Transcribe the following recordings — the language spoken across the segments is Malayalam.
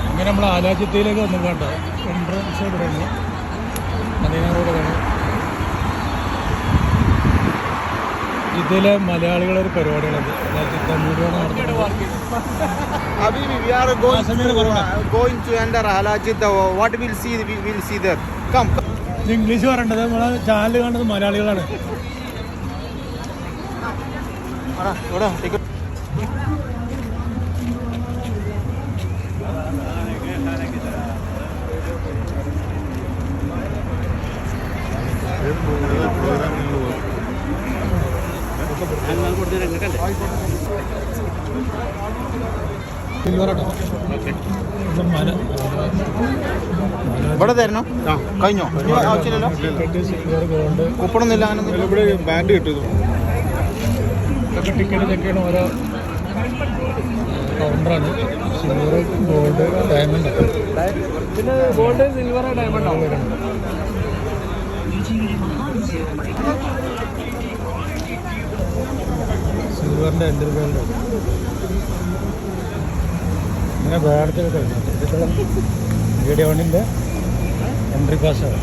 അങ്ങനെ നമ്മൾ ആലാജിത്തയിലേക്ക് വന്നു വേണ്ട എൻട്രൻസ് തുടങ്ങി മദീനയോട് വേണം. ഇതിലെ മലയാളികളൊരു പരിപാടികളത് ആലാജിത്ത മുഴുവൻ ഇംഗ്ലീഷ് പറയേണ്ടത് നമ്മളെ ചാനൽ കാണുന്നത് മലയാളികളാണ്. ഇവിടെ തരണോ? കഴിഞ്ഞോ? ആവശ്യമില്ലല്ലോ. കൂപ്പണൊന്നുമില്ല. അങ്ങനെ ഇവിടെ ബാൻഡ് കിട്ടുന്നു. ടിക്കറ്റ് ചെക്ക് ചെയ്യണം. ഓരോ കൗണ്ടറാണ്. Silver, gold, diamond. പിന്നെ ഗോൾഡ്, സിൽവർ, ഡയമണ്ട് ആവും. സിൽവറിൻ്റെ 5 രൂപയുണ്ട്. ഇങ്ങനെ വേടത്തിൽ കഴിഞ്ഞു വീഡിയോ വണ്ണിൻ്റെ എൻട്രി പാസ്സാണ്.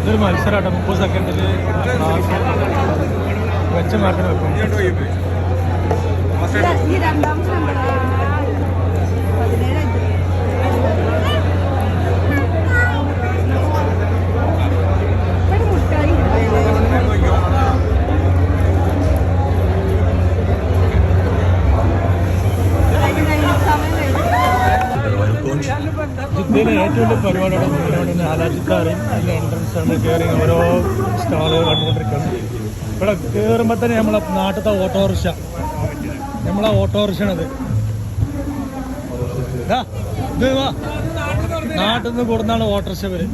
ഇതൊരു മത്സരമാട്ടോ. 30 സെക്കൻഡിൽ വെച്ച മാർക്കിന് വെക്കും. ജിദ്ദയിലെ ഏറ്റവും വലിയ പരിപാടിയാണ് ആലാജിത്താറ്. അതിൻ്റെ എൻട്രൻസ് ആണ്. കയറി ഓരോ സ്റ്റാളുകൾ കണ്ടുകൊണ്ടിരിക്കുകയാണ്. ഇവിടെ കയറുമ്പോൾ തന്നെ നമ്മളെ നാട്ടിലത്തെ ഓട്ടോറിക്ഷ, നമ്മളെ ഓട്ടോറിക്ഷയാണത്. ഇത് നാട്ടിൽ നിന്ന് കൊടുന്നാണ് ഓട്ടോറിക്ഷ പേര്.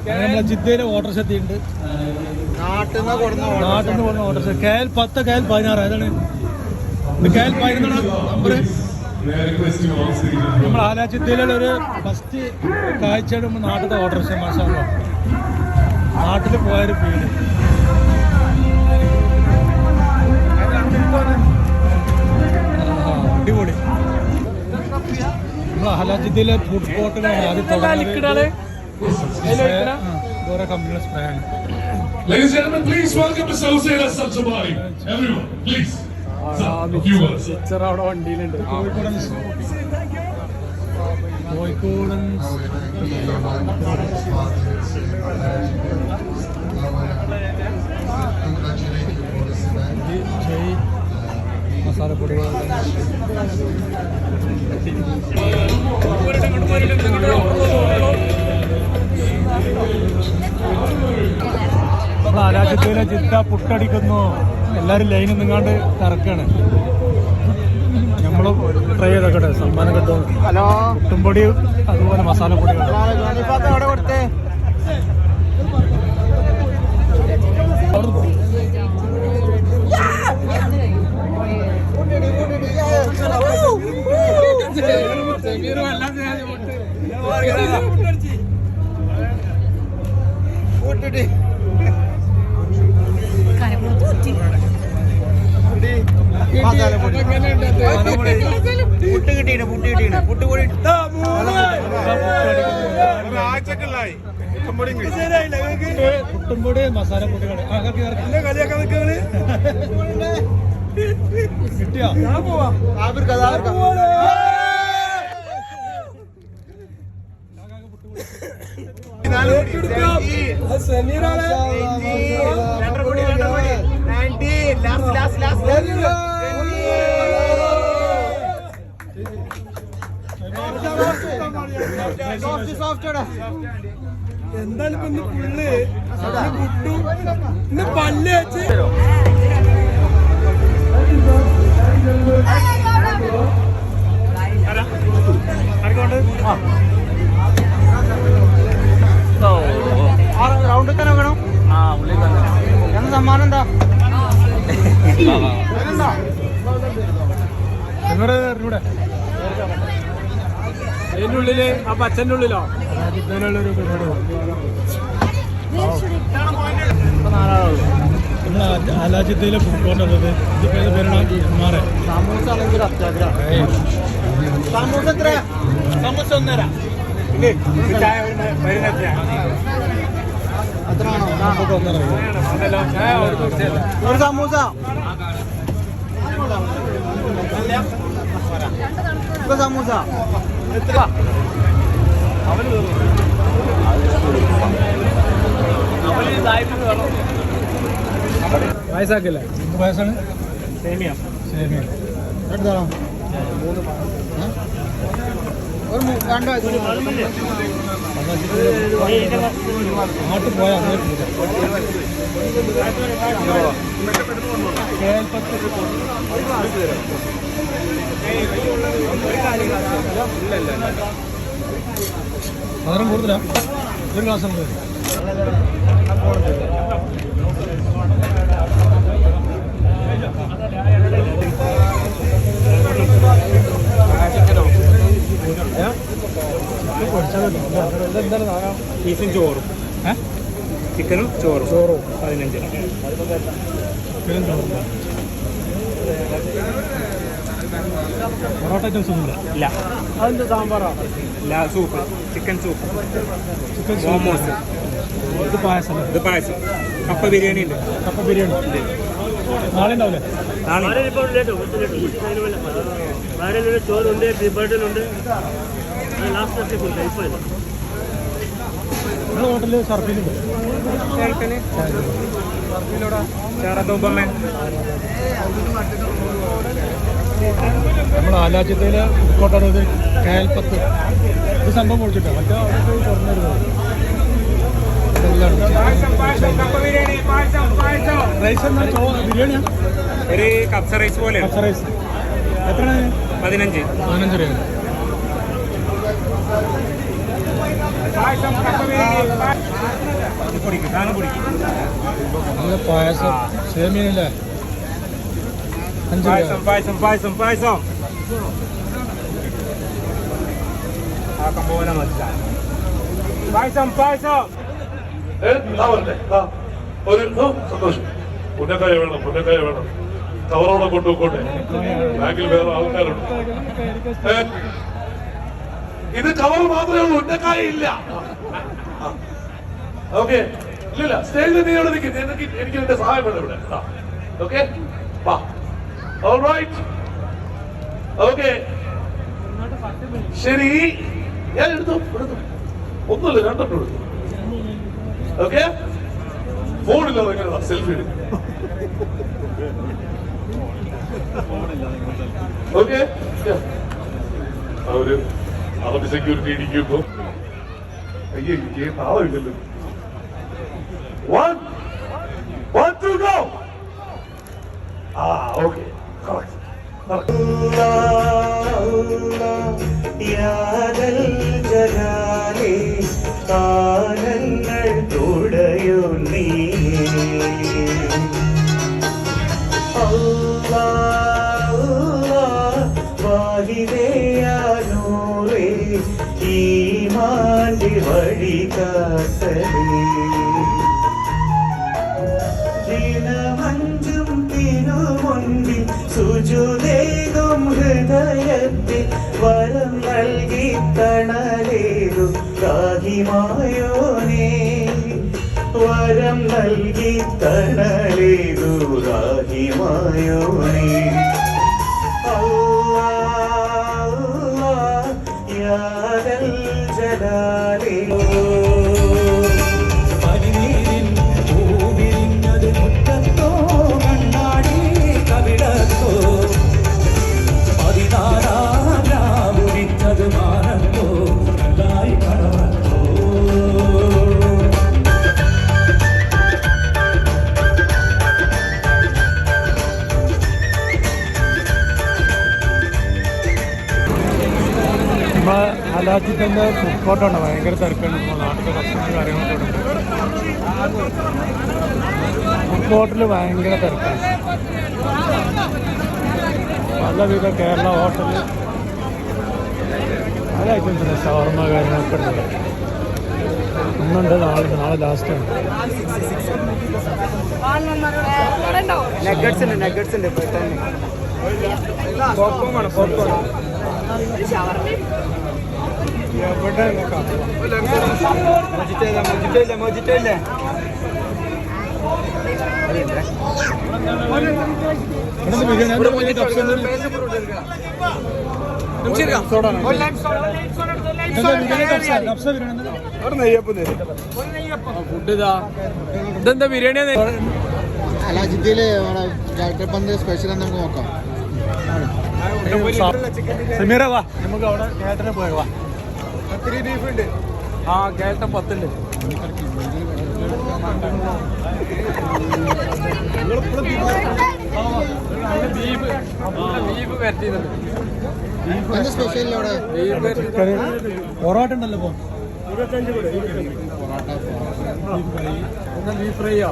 നമ്മളെ ജിദ്ദയിലെ ഓട്ടോറിക്ഷ എത്തിയിട്ടുണ്ട്. നാട്ടിൽ നിന്ന് കൊടുന്ന ഓട്ടോറിക്ഷ KL 10 KL 16. ഏതാണ് KL 11 നമ്പർ. നമ്മൾ ആലാജിത്തയിലുള്ള ഒരു ഫസ്റ്റ് കാഴ്ചയുടെ നാട്ടിലത്തെ ഓട്ടോറിക്ഷ. മാഷാഅല്ലാ, നാട്ടിൽ പോയൊരു ഫീല്. അടിപൊളി. നമ്മൾ ആലാജിത്തയിലെ ഫുഡ് കോർട്ടിലാണ് ആദ്യം തുടങ്ങുന്നത്. ഓരോ കമ്പനിയുടെ സ്പ്രേ ആണ്. Ladies and gentlemen, please welcome to Southside Al-Sabari. Everyone, please. അവിടെ വണ്ടിയിലുണ്ട്. കോഴിക്കോടൻ മസാലപ്പൊടികൾ. ആലാജിത്തയിലെ ജിദ്ദ പുട്ടടിക്കുന്നു. എല്ലാവരും ലൈനിൽ നിന്നാണ്ട് തിരക്കാണ്. നമ്മളും ട്രൈ ചെയ്തൊക്കെ സമ്മാനം കിട്ടും. പുട്ടുംപൊടി അതുപോലെ മസാലപ്പൊടി. പുട്ടുംപൊടി മസാലപ്പൊടികൾ കിട്ടിയോ? എന്തായാലും ഇന്ന് ഫുള്ള് മുട്ടും ഇന്ന് പല്ല് വെച്ച് റൗണ്ട് തന്നെ വേണം. എന്താ സമ്മാനം എന്താ? ഇവിടെ അതിൻ്റെ ഉള്ളില് ആ പച്ചൻ്റെ ഉള്ളിലോ ഇതിലുള്ളൊരു നമ്മൾ ആലാജിദ്ദയിലെ ഫുഡ് കോർട്ട് ഉള്ളത് ഇതിപ്പോ പേരാണ് മാറേ സമൂസ ആണെങ്കിൽ അത്യാഗ്രഹം. സമൂസ എത്ര? സമൂസ 1.5. ഒരു സമൂസ സമൂസ പായസാക്കല്ലേ പായസാണ് സേമിയ സേമിയ എടുത്താണോ? നാട്ടിൽ പോയാൽ സാധനം കൂടുതലാ ഒരു ക്ലാസ് ഉണ്ട്. പീസും ചോറും ചിക്കനും ചോറും 15. പൊറോട്ട ഐറ്റംസ് ഒന്നുമില്ല. ഇല്ല. അതെന്ത് സാമ്പാറാ? ഇല്ല, soup, chicken soup, chicken momos. ഇത് പായസം. ഇത് പായസം. കപ്പ ബിരിയാണി ഉണ്ട്. കപ്പ ബിരിയാണി നാളെ ഉണ്ടാവില്ലേ? ചോറുണ്ട്, ബർഡനുണ്ട്, ലാസ്റ്റ് ഇപ്പൊ ഇല്ല. നമ്മുടെ ഹോട്ടലിൽ സർഫിലുണ്ട്. നമ്മൾ ആലാജിദ്ദയിലെ ഫുഡ് ഇത് കേൽപ്പത്ത് ഇത് സംഭവം പൊളിച്ചിട്ടാണ്. മറ്റേ അവിടെ പോയി തുറന്നിരുന്നത് റൈസ് എന്നാ ബിരിയാണിയാ? ഒരു കപ്സ റൈസ് പോലെ. കപ്സ റൈസ് എത്രയാണ്? 15 രൂപ. നല്ല പായസം സേമിയല്ലേ? 5 രൂപ. പായസം ആക്കം പോലെ പായസം ഒരു സന്തോഷം. പുന്നക്കായ വേണം, പുന്നക്കായ വേണം. കവറോടെ കൊണ്ടുപോയിക്കോട്ടെ. ബാങ്കിൽ വേറെ ആൾക്കാരുണ്ട്. ഇത് കവർ മാത്രമേ ഉള്ളൂ, ഉന്നക്കായ ഇല്ല. ഓക്കെ, ഇല്ല സ്റ്റേജിൽ നീ ഇവിടെ നിൽക്കും. എനിക്ക് എന്റെ സഹായം വേണം ഇവിടെ. ഓക്കെ, ഓക്കെ ശരി. ഞാൻ എടുത്തു ഒന്നുമില്ല, 2 എടുത്തു. ഓക്കെ, ഫോണില്ലാതെ എങ്ങനെയാ സെൽഫി എടുക്കും? ഓക്കെ, അവര് അറബി സെക്യൂരിറ്റി ഇരിക്കുമ്പോ അയ്യേ എനിക്ക് നാളമില്ലല്ലോ. 1, 2 go. ഓക്കെ, കാലങ്ങൾ തുടയോ നീ വാഹിതയാനൂറേ ഈ മാണ്ടി വഴി കാത്തലേ ദിനമഞ്ചും തിരുമുൻപിൽ സുജുദേകും ഹൃദയത്തിൽ വരം നൽകി തണലേതു രാഹിമായോനേ വരം നൽകി തണലേതു രാഹിമായോനേ അല്ലാഹ് യാദൽ ജലാലേ പനിനീരിൻ പൂവിരിഞ്ഞത് മുറ്റത്തോ കണ്ണാടി അലാജിത്തൻ്റെ ഫുഡ് കോർട്ടാണ് ഭയങ്കര തിരക്കാണ് ഇപ്പോൾ നാട്ടിലെ ഭക്ഷണം കാര്യങ്ങളൊക്കെ ഉണ്ട്. ഫുഡ് കോർട്ടിൽ ഭയങ്കര തിരക്കാണ്. പലവിധ കേരള ഹോട്ടലിൽ പല ഐറ്റംസിന് ഷവർമ കാര്യങ്ങളൊക്കെ ഉണ്ട്. ഇന്നുണ്ട്, നാളെ ലാസ്റ്റാണ്. നഗറ്റ്സ് ഉണ്ട് പോപ്കോൺ പോപ്കോൺ മൊജിറ്റോ ഇല്ലേ ബിരിയാണി ഇതെന്താ ബിരിയാണി? അല്ല ജിദ്ദയില് പന്ത് സ്പെഷ്യൽ നമുക്ക് നോക്കാം. സമീറ വാ, നമുക്ക് അവിടെ കേട്ടനെ പോയ വാ. ബീഫ് ഉണ്ട്. ആ കേട്ടൻ 10 ഉണ്ട്. ബീഫ് വരട്ടിയതുണ്ട്. സ്പെഷ്യൽ അവിടെ പൊറോട്ട ഉണ്ടല്ലോ ഇപ്പൊ. ബീഫ് ഫ്രൈയോ?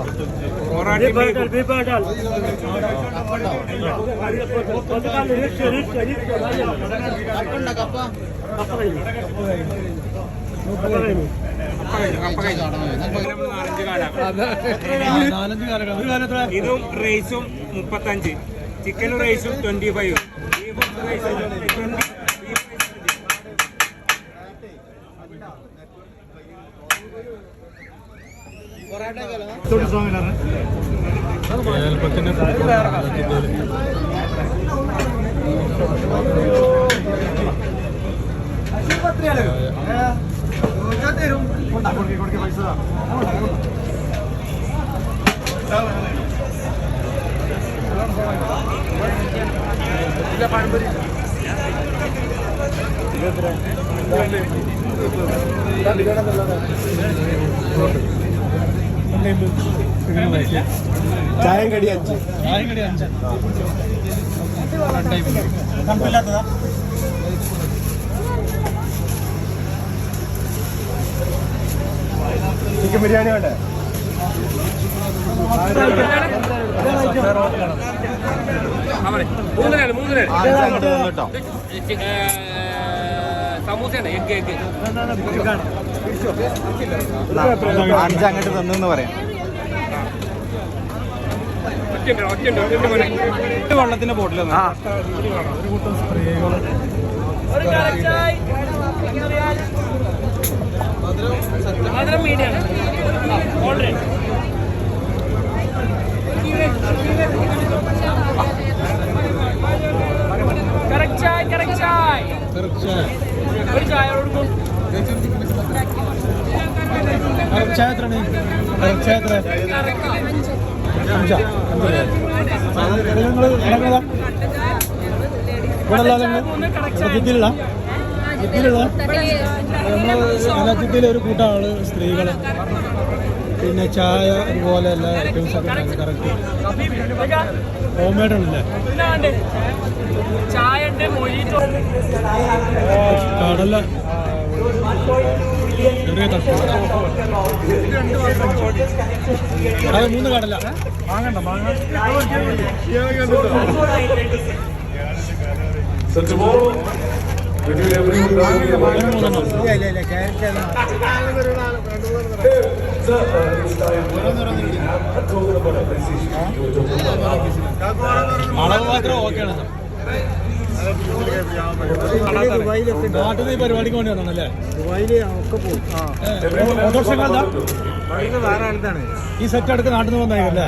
ഇതും റൈസും 35, ചിക്കനും റൈസും 25. ചായം കടി 5. തണുപ്പില്ലാത്തതാ? ചിക്കൻ ബിരിയാണി വേണ്ടേ? സമൂസയാണ്. എഗ് 5 അങ്ങോട്ട് തന്നെന്ന് പറയാം. വെള്ളത്തിന്റെ ബോട്ടിൽ ഒരു കൂട്ടം സ്ത്രീകൾ ജിദ്ദയിലെ ഒരു കൂട്ടം ആള് സ്ത്രീകൾ, പിന്നെ ചായ അതുപോലെ എല്ലാ ഐറ്റംസ് ഒക്കെ കറക്റ്റ് ഹോം മെയ്ഡ് ആണല്ലേ. കടല ചെറിയ തട്ട്, അത് 3 കടല വാങ്ങണ്ട So tomorrow, between everyone, അളവ് മാത്രം ഓക്കെയാണ്. നാട്ടിൽ ഈ പരിപാടിക്ക് വേണ്ടി വന്നാണല്ലേ? ഈ സെറ്റ് അടുത്ത് നാട്ടിൽ നിന്ന് വന്നേക്കല്ലേ?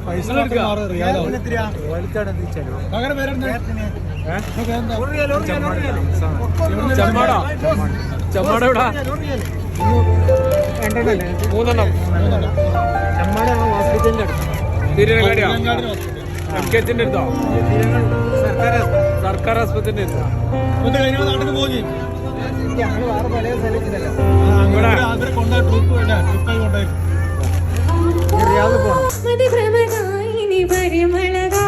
പൈസ അങ്ങനെ പേരെന്താ? ചമ്മാട 3 തിരുനങ്ങാടിയോ? MKHന്റെ അടുത്തോ? സർക്കാർ ആസ്പത്രിന്റെ അടുത്തോ? നാട്ടിൽ പോയി മതി ഭ്രമകായിനി പരിമളകാ